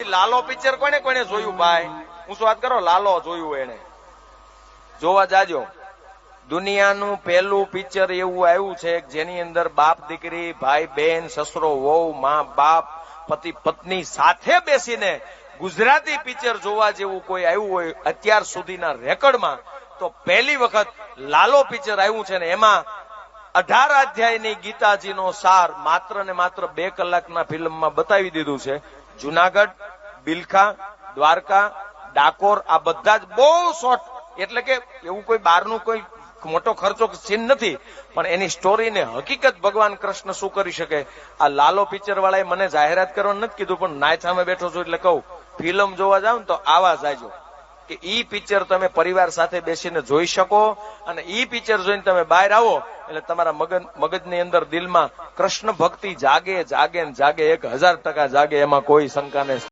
Lalo picture કોને કોને જોયું ભાઈ? હું શું વાત કરો? લાલો જોયું, એને જોવા જાજો. દુનિયાનું પહેલું પિક્ચર એવું આવ્યું છે જેની અંદર બાપ દીકરી, ભાઈ બહેન, સસરો વહુ, માં બાપ, પતિ પત્ની સાથે બેસીને ગુજરાતી પિક્ચર જોવા જેવું કોઈ આવ્યું હોય અત્યાર સુધીના રેકોર્ડમાં તો પહેલી વખત લાલો પિક્ચર આવ્યું છે. ને એમાં 18 અધ્યાયની ગીતાજીનો સાર માત્ર ને માત્ર 2 કલાકના ફિલ્મમાં બતાવી દીધું છે. જુનાગઢ, બિલખા, દ્વારકા, ડાકોર આ બધા જ બહુ શોર્ટ, એટલે કે એવું કોઈ બહારનું કોઈ મોટો ખર્ચો સીન નથી, પણ એની સ્ટોરીને હકીકત ભગવાન કૃષ્ણ શું કરી શકે. આ લાલો પિક્ચર વાળાએ મને જાહેરાત કરવાનું નથી કીધું, પણ નાય સામે બેઠો છું એટલે કહું, ફિલ્મ જોવા જાવ ને તો આવા જાયજો કે ઈ પિક્ચર તમે પરિવાર સાથે બેસીને જોઈ શકો, અને ઈ પિક્ચર જોઈને તમે બહાર આવો એટલે તમારા મગજની અંદર દિલમાં કૃષ્ણ ભક્તિ જાગે જાગે ને જાગે, 1000% જાગે, એમાં કોઈ શંકા નહીં.